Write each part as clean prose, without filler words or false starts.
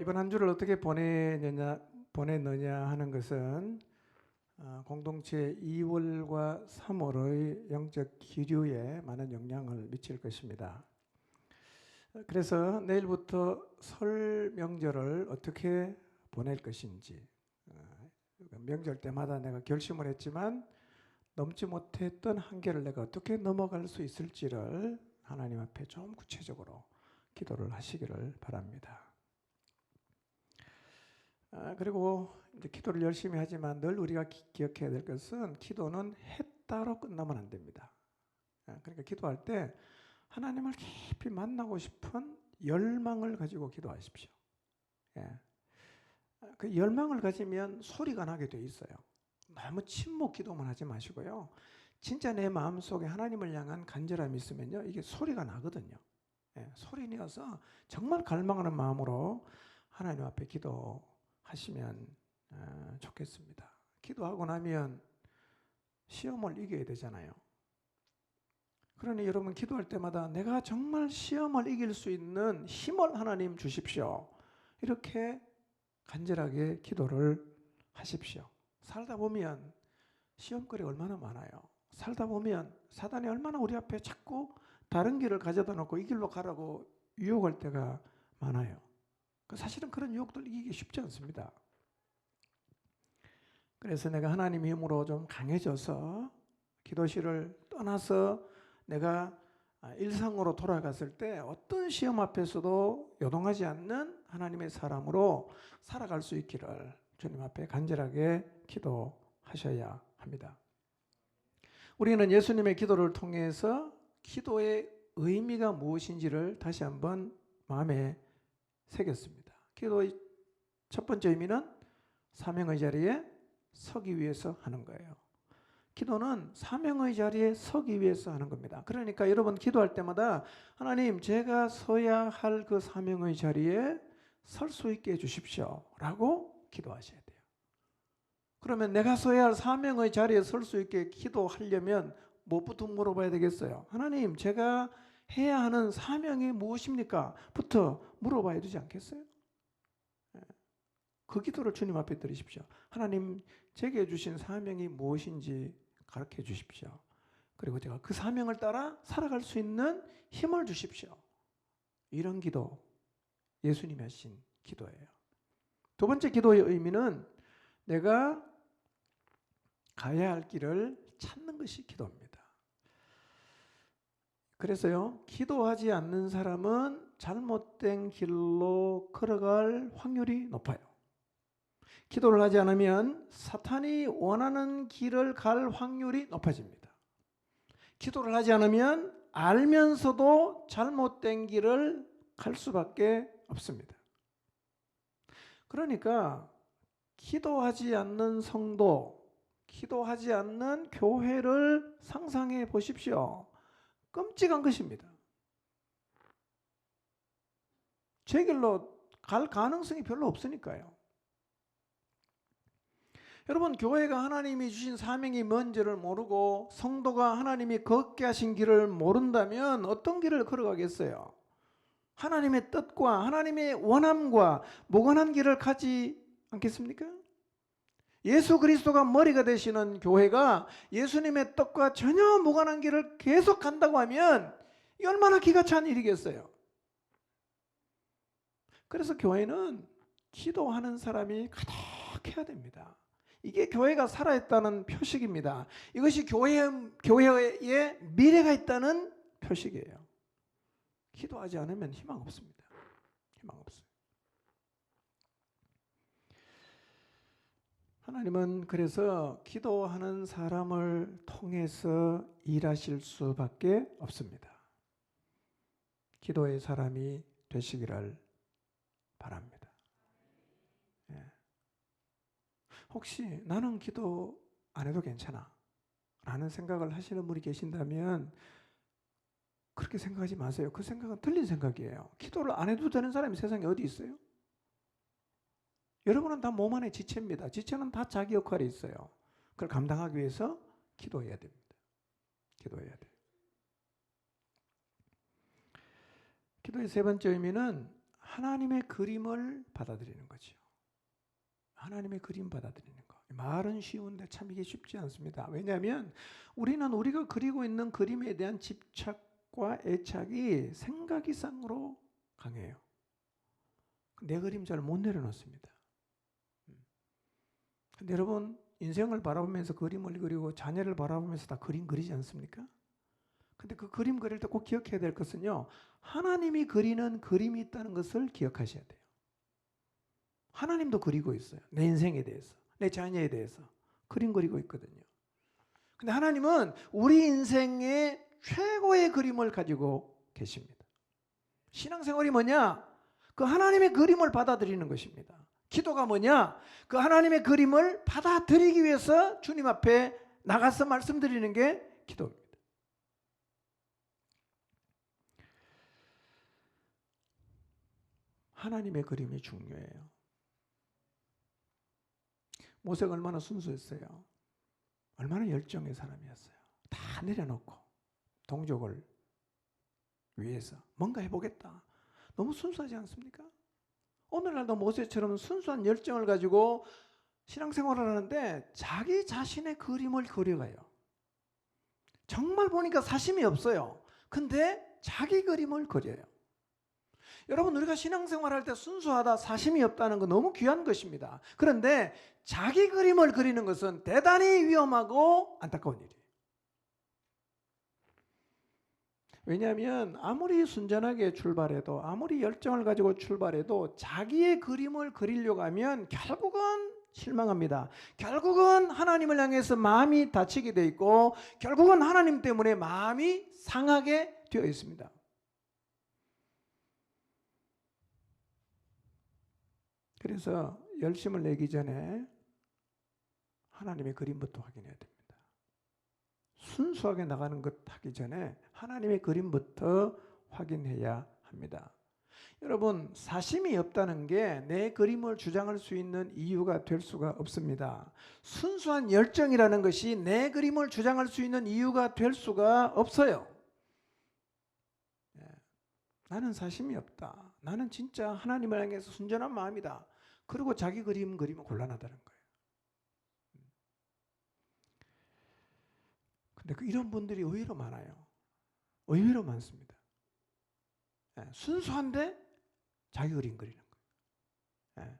이번 한 주를 어떻게 보냈느냐 하는 것은 공동체 2월과 3월의 영적 기류에 많은 영향을 미칠 것입니다. 그래서 내일부터 설 명절을 어떻게 보낼 것인지, 명절 때마다 내가 결심을 했지만 넘지 못했던 한계를 내가 어떻게 넘어갈 수 있을지를 하나님 앞에 좀 구체적으로 기도를 하시기를 바랍니다. 그리고 이제 기도를 열심히 하지만 늘 우리가 기억해야 될 것은 기도는 했다로 끝나면 안 됩니다. 그러니까 기도할 때 하나님을 깊이 만나고 싶은 열망을 가지고 기도하십시오. 그 열망을 가지면 소리가 나게 돼 있어요. 너무 침묵 기도만 하지 마시고요. 진짜 내 마음속에 하나님을 향한 간절함이 있으면요, 이게 소리가 나거든요. 소리 내어서 정말 갈망하는 마음으로 하나님 앞에 기도하시면 좋겠습니다. 기도하고 나면 시험을 이겨야 되잖아요. 그러니 여러분 기도할 때마다 내가 정말 시험을 이길 수 있는 힘을 하나님 주십시오. 이렇게 간절하게 기도를 하십시오. 살다 보면 시험거리가 얼마나 많아요. 살다 보면 사단이 얼마나 우리 앞에 자꾸 다른 길을 가져다 놓고 이 길로 가라고 유혹할 때가 많아요. 사실은 그런 유혹들 이기기 쉽지 않습니다. 그래서 내가 하나님의 힘으로 좀 강해져서 기도실을 떠나서 내가 일상으로 돌아갔을 때 어떤 시험 앞에서도 요동하지 않는 하나님의 사람으로 살아갈 수 있기를 주님 앞에 간절하게 기도하셔야 합니다. 우리는 예수님의 기도를 통해서 기도의 의미가 무엇인지를 다시 한번 마음에 새겼습니다. 기도의 첫 번째 의미는 사명의 자리에 서기 위해서 하는 거예요. 기도는 사명의 자리에 서기 위해서 하는 겁니다. 그러니까 여러분 기도할 때마다 하나님 제가 서야 할 그 사명의 자리에 설 수 있게 해주십시오 라고 기도하셔야 돼요. 그러면 내가 서야 할 사명의 자리에 설 수 있게 기도하려면 무엇부터 물어봐야 되겠어요? 하나님 제가 해야 하는 사명이 무엇입니까? 부터 물어봐야 되지 않겠어요? 그 기도를 주님 앞에 드리십시오. 하나님 제게 주신 사명이 무엇인지 가르쳐 주십시오. 그리고 제가 그 사명을 따라 살아갈 수 있는 힘을 주십시오. 이런 기도, 예수님이 하신 기도예요. 두 번째 기도의 의미는 내가 가야 할 길을 찾는 것이 기도입니다. 그래서요, 기도하지 않는 사람은 잘못된 길로 걸어갈 확률이 높아요. 기도를 하지 않으면 사탄이 원하는 길을 갈 확률이 높아집니다. 기도를 하지 않으면 알면서도 잘못된 길을 갈 수밖에 없습니다. 그러니까 기도하지 않는 성도, 기도하지 않는 교회를 상상해 보십시오. 끔찍한 것입니다. 제 길로 갈 가능성이 별로 없으니까요. 여러분 교회가 하나님이 주신 사명이 뭔지를 모르고 성도가 하나님이 걷게 하신 길을 모른다면 어떤 길을 걸어가겠어요? 하나님의 뜻과 하나님의 원함과 무관한 길을 가지 않겠습니까? 예수 그리스도가 머리가 되시는 교회가 예수님의 뜻과 전혀 무관한 길을 계속 간다고 하면 이 얼마나 기가 찬 일이겠어요? 그래서 교회는 기도하는 사람이 가득해야 됩니다. 이게 교회가 살아있다는 표식입니다. 이것이 교회에 미래가 있다는 표식이에요. 기도하지 않으면 희망 없습니다. 희망 없어요. 하나님은 그래서 기도하는 사람을 통해서 일하실 수밖에 없습니다. 기도의 사람이 되시기를 바랍니다. 혹시 나는 기도 안 해도 괜찮아 라는 생각을 하시는 분이 계신다면 그렇게 생각하지 마세요. 그 생각은 틀린 생각이에요. 기도를 안 해도 되는 사람이 세상에 어디 있어요? 여러분은 다 몸 안에 지체입니다. 지체는 다 자기 역할이 있어요. 그걸 감당하기 위해서 기도해야 됩니다. 기도해야 돼요. 기도의 세 번째 의미는 하나님의 그림을 받아들이는 거죠. 하나님의 그림 받아들이는 거. 말은 쉬운데 참 이게 쉽지 않습니다. 왜냐하면 우리는 우리가 그리고 있는 그림에 대한 집착과 애착이 생각 이상으로 강해요. 내 그림 잘 못 내려놓습니다. 근데 여러분, 인생을 바라보면서 그림을 그리고 자녀를 바라보면서 다 그림 그리지 않습니까? 근데 그 그림 그릴 때 꼭 기억해야 될 것은요, 하나님이 그리는 그림이 있다는 것을 기억하셔야 돼요. 하나님도 그리고 있어요. 내 인생에 대해서, 내 자녀에 대해서 그림 그리고 있거든요. 근데 하나님은 우리 인생의 최고의 그림을 가지고 계십니다. 신앙생활이 뭐냐? 그 하나님의 그림을 받아들이는 것입니다. 기도가 뭐냐? 그 하나님의 그림을 받아들이기 위해서 주님 앞에 나가서 말씀드리는 게 기도입니다. 하나님의 그림이 중요해요. 모세가 얼마나 순수했어요. 얼마나 열정의 사람이었어요. 다 내려놓고 동족을 위해서 뭔가 해보겠다. 너무 순수하지 않습니까? 오늘날도 모세처럼 순수한 열정을 가지고 신앙생활을 하는데 자기 자신의 그림을 그려가요. 정말 보니까 사심이 없어요. 근데 자기 그림을 그려요. 여러분, 우리가 신앙생활할 때 순수하다, 사심이 없다는 건 너무 귀한 것입니다. 그런데 자기 그림을 그리는 것은 대단히 위험하고 안타까운 일이에요. 왜냐하면 아무리 순전하게 출발해도, 아무리 열정을 가지고 출발해도 자기의 그림을 그리려고 하면 결국은 실망합니다. 결국은 하나님을 향해서 마음이 다치게 돼 있고, 결국은 하나님 때문에 마음이 상하게 되어 있습니다. 그래서 열심을 내기 전에 하나님의 그림부터 확인해야 됩니다. 순수하게 나가는 것 하기 전에 하나님의 그림부터 확인해야 합니다. 여러분, 사심이 없다는 게 내 그림을 주장할 수 있는 이유가 될 수가 없습니다. 순수한 열정이라는 것이 내 그림을 주장할 수 있는 이유가 될 수가 없어요. 나는 사심이 없다. 나는 진짜 하나님을 향해서 순전한 마음이다. 그리고 자기 그림 그리면 곤란하다는 거예요. 근데 이런 분들이 의외로 많아요. 의외로 많습니다. 순수한데 자기 그림 그리는 거예요.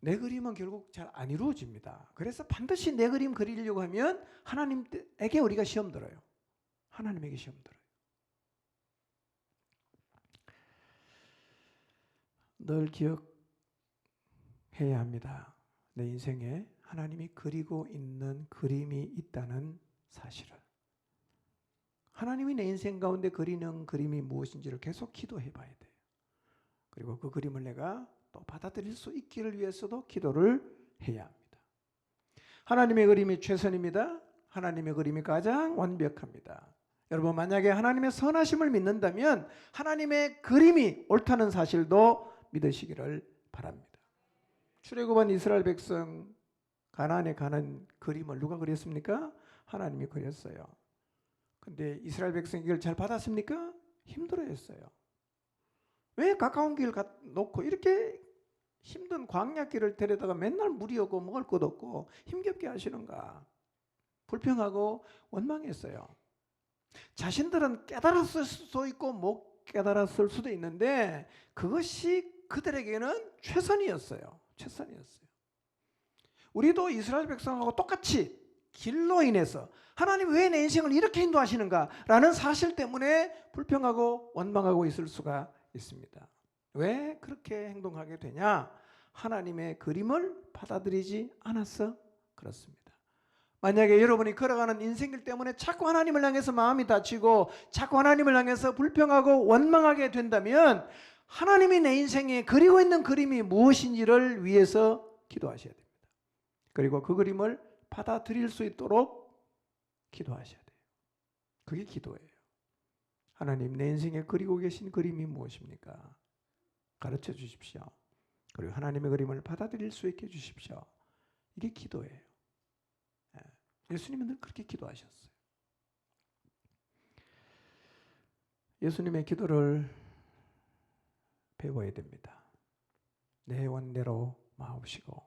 내 그림은 결국 잘 안 이루어집니다. 그래서 반드시 내 그림 그리려고 하면 하나님에게 우리가 시험 들어요. 하나님에게 시험 들어요. 늘 기억해야 합니다. 내 인생에 하나님이 그리고 있는 그림이 있다는 사실을. 하나님이 내 인생 가운데 그리는 그림이 무엇인지를 계속 기도해 봐야 돼요. 그리고 그 그림을 내가 또 받아들일 수 있기를 위해서도 기도를 해야 합니다. 하나님의 그림이 최선입니다. 하나님의 그림이 가장 완벽합니다. 여러분, 만약에 하나님의 선하심을 믿는다면 하나님의 그림이 옳다는 사실도 믿으시기를 바랍니다. 출애굽한 이스라엘 백성 가나안에 가는 그림을 누가 그렸습니까? 하나님이 그렸어요. 근데 이스라엘 백성이 이걸 잘 받았습니까? 힘들어했어요. 왜 가까운 길 놓고 이렇게 힘든 광야길을 데려다가 맨날 물이 오고 먹을 것 없고 힘겹게 하시는가? 불평하고 원망했어요. 자신들은 깨달았을 수도 있고 못 깨달았을 수도 있는데 그것이 그들에게는 최선이었어요. 최선이었어요. 우리도 이스라엘 백성하고 똑같이 길로 인해서 하나님 왜 내 인생을 이렇게 인도하시는가 라는 사실 때문에 불평하고 원망하고 있을 수가 있습니다. 왜 그렇게 행동하게 되냐? 하나님의 그림을 받아들이지 않아서 그렇습니다. 만약에 여러분이 걸어가는 인생길 때문에 자꾸 하나님을 향해서 마음이 다치고 자꾸 하나님을 향해서 불평하고 원망하게 된다면 하나님이 내 인생에 그리고 있는 그림이 무엇인지를 위해서 기도하셔야 됩니다. 그리고 그 그림을 받아들일 수 있도록 기도하셔야 돼요. 그게 기도예요. 하나님, 내 인생에 그리고 계신 그림이 무엇입니까? 가르쳐 주십시오. 그리고 하나님의 그림을 받아들일 수 있게 해주십시오. 이게 기도예요. 예수님은 늘 그렇게 기도하셨어요. 예수님의 기도를 배워야 됩니다. 내 원대로 마옵시고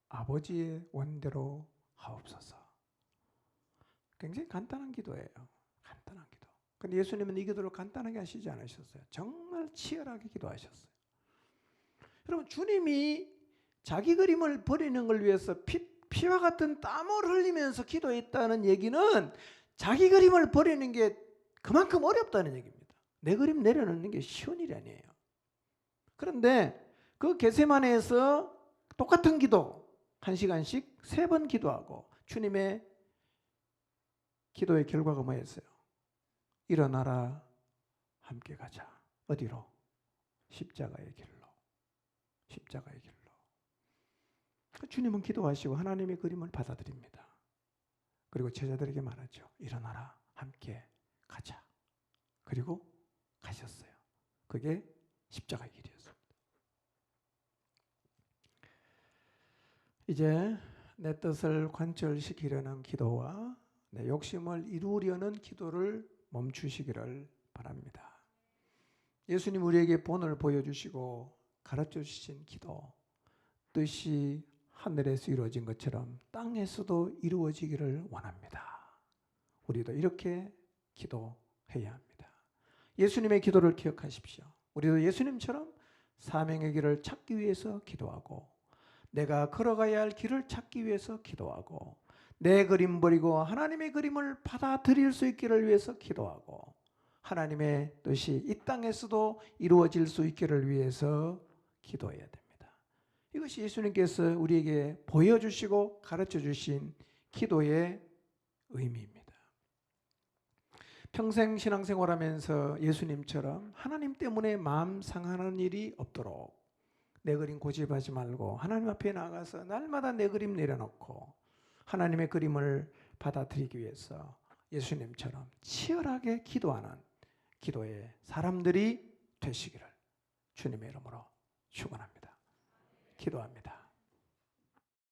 아버지의 원대로 하옵소서. 굉장히 간단한 기도예요. 간단한 기도. 근데 예수님은 이 기도를 간단하게 하시지 않으셨어요. 정말 치열하게 기도하셨어요. 여러분, 주님이 자기 그림을 버리는 걸 위해서 피와 같은 땀을 흘리면서 기도했다는 얘기는 자기 그림을 버리는 게 그만큼 어렵다는 얘기입니다. 내 그림 내려놓는 게 쉬운 일이 아니에요. 그런데 그 겟세마네에서 똑같은 기도 1시간씩 3번 기도하고 주님의 기도의 결과가 뭐였어요? 일어나라, 함께 가자. 어디로? 십자가의 길로. 십자가의 길로. 주님은 기도하시고 하나님의 그림을 받아들입니다. 그리고 제자들에게 말하죠. 일어나라, 함께 가자. 그리고 가셨어요. 그게 십자가의 길이었습니다. 이제 내 뜻을 관철시키려는 기도와 내 욕심을 이루려는 기도를 멈추시기를 바랍니다. 예수님 우리에게 본을 보여주시고 가르쳐 주신 기도, 뜻이 하늘에서 이루어진 것처럼 땅에서도 이루어지기를 원합니다. 우리도 이렇게 기도해야 합니다. 예수님의 기도를 기억하십시오. 우리도 예수님처럼 사명의 길을 찾기 위해서 기도하고 내가 걸어가야 할 길을 찾기 위해서 기도하고 내 그림 버리고 하나님의 그림을 받아들일 수 있기를 위해서 기도하고 하나님의 뜻이 이 땅에서도 이루어질 수 있기를 위해서 기도해야 됩니다. 이것이 예수님께서 우리에게 보여주시고 가르쳐주신 기도의 의미입니다. 평생 신앙생활하면서 예수님처럼 하나님 때문에 마음 상하는 일이 없도록 내 그림 고집하지 말고 하나님 앞에 나가서 날마다 내 그림 내려놓고 하나님의 그림을 받아들이기 위해서 예수님처럼 치열하게 기도하는 기도의 사람들이 되시기를 주님의 이름으로 축원합니다. 기도합니다.